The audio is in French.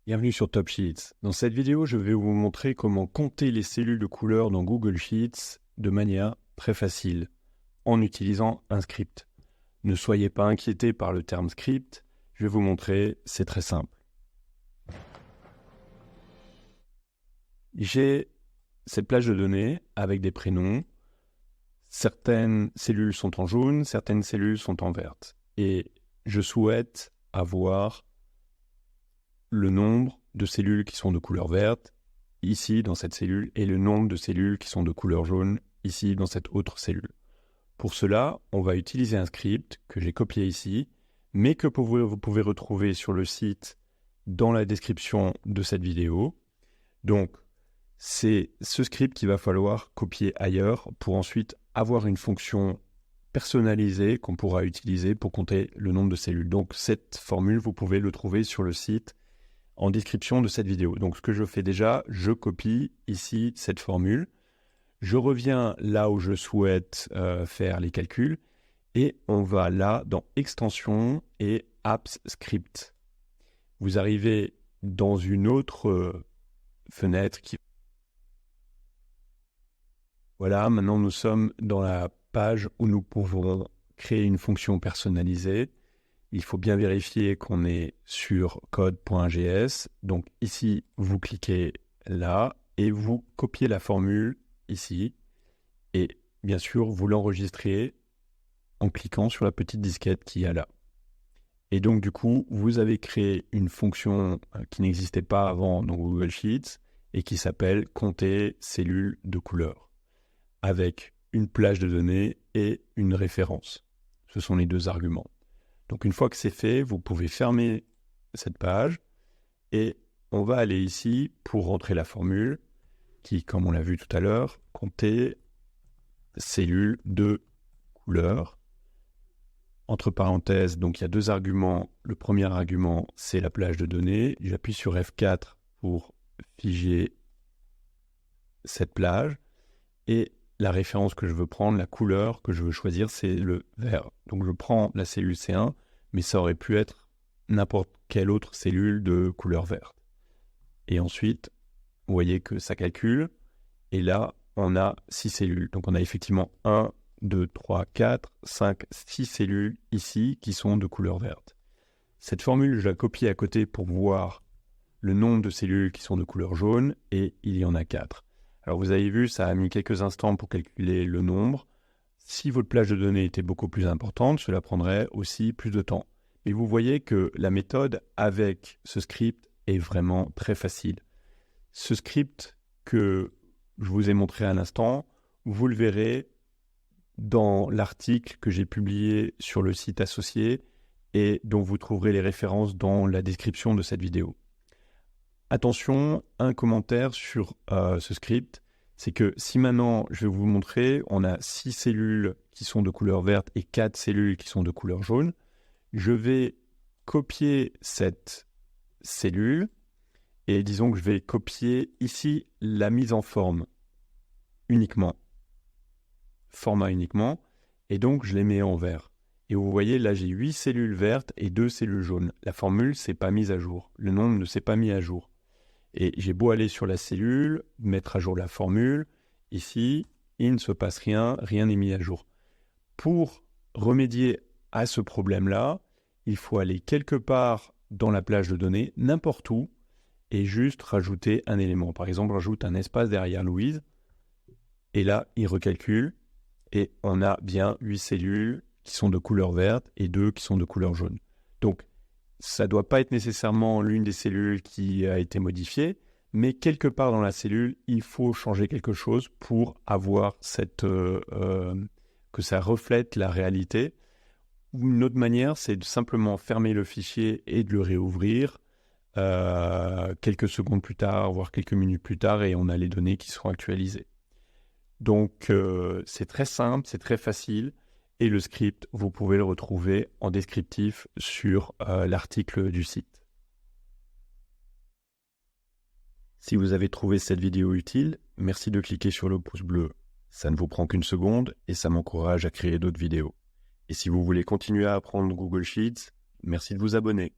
Bienvenue sur Top Sheets. Dans cette vidéo, je vais vous montrer comment compter les cellules de couleurs dans Google Sheets de manière très facile en utilisant un script. Ne soyez pas inquiétés par le terme script, je vais vous montrer, c'est très simple. J'ai cette plage de données avec des prénoms. Certaines cellules sont en jaune, certaines cellules sont en verte. Et je souhaite avoir le nombre de cellules qui sont de couleur verte, ici dans cette cellule, et le nombre de cellules qui sont de couleur jaune, ici dans cette autre cellule. Pour cela, on va utiliser un script que j'ai copié ici, mais que vous pouvez retrouver sur le site dans la description de cette vidéo. Donc, c'est ce script qu'il va falloir copier ailleurs pour ensuite avoir une fonction personnalisée qu'on pourra utiliser pour compter le nombre de cellules. Donc, cette formule, vous pouvez le trouver sur le site en description de cette vidéo. Donc, ce que je fais déjà, je copie ici cette formule. Je reviens là où je souhaite faire les calculs et on va là dans Extensions et Apps Script. Vous arrivez dans une autre fenêtre qui... Voilà, maintenant nous sommes dans la page où nous pouvons créer une fonction personnalisée. Il faut bien vérifier qu'on est sur code.js. Donc ici, vous cliquez là et vous copiez la formule ici. Et bien sûr, vous l'enregistrez en cliquant sur la petite disquette qu'il y a là. Et donc du coup, vous avez créé une fonction qui n'existait pas avant dans Google Sheets et qui s'appelle compter cellules de couleur avec une plage de données et une référence. Ce sont les deux arguments. Donc une fois que c'est fait, vous pouvez fermer cette page et on va aller ici pour rentrer la formule qui, comme on l'a vu tout à l'heure, compter cellules de couleur. Entre parenthèses, donc il y a deux arguments. Le premier argument, c'est la plage de données. J'appuie sur F4 pour figer cette plage et la référence que je veux prendre, la couleur que je veux choisir, c'est le vert. Donc je prends la cellule C1, mais ça aurait pu être n'importe quelle autre cellule de couleur verte. Et ensuite, vous voyez que ça calcule. Et là, on a 6 cellules. Donc on a effectivement 1, 2, 3, 4, 5, 6 cellules ici qui sont de couleur verte. Cette formule, je la copie à côté pour voir le nombre de cellules qui sont de couleur jaune et il y en a 4. Alors vous avez vu, ça a mis quelques instants pour calculer le nombre. Si votre plage de données était beaucoup plus importante, cela prendrait aussi plus de temps. Mais vous voyez que la méthode avec ce script est vraiment très facile. Ce script que je vous ai montré à l'instant, vous le verrez dans l'article que j'ai publié sur le site associé et dont vous trouverez les références dans la description de cette vidéo. Attention, un commentaire sur ce script, c'est que si maintenant je vais vous montrer, on a 6 cellules qui sont de couleur verte et 4 cellules qui sont de couleur jaune, je vais copier cette cellule et disons que je vais copier ici la mise en forme uniquement, format uniquement, et donc je les mets en vert. Et vous voyez, là j'ai 8 cellules vertes et 2 cellules jaunes. La formule ne s'est pas mise à jour, le nombre ne s'est pas mis à jour. Et j'ai beau aller sur la cellule, mettre à jour la formule, ici, il ne se passe rien, rien n'est mis à jour. Pour remédier à ce problème-là, il faut aller quelque part dans la plage de données, n'importe où, et juste rajouter un élément. Par exemple, rajoute un espace derrière Louise, et là, il recalcule, et on a bien 8 cellules qui sont de couleur verte et 2 qui sont de couleur jaune. Donc, ça ne doit pas être nécessairement l'une des cellules qui a été modifiée, mais quelque part dans la cellule, il faut changer quelque chose pour avoir que ça reflète la réalité. Une autre manière, c'est de simplement fermer le fichier et de le réouvrir quelques secondes plus tard, voire quelques minutes plus tard, et on a les données qui seront actualisées. Donc, c'est très simple, c'est très facile. Et le script, vous pouvez le retrouver en descriptif sur l'article du site. Si vous avez trouvé cette vidéo utile, merci de cliquer sur le pouce bleu. Ça ne vous prend qu'une seconde et ça m'encourage à créer d'autres vidéos. Et si vous voulez continuer à apprendre Google Sheets, merci de vous abonner.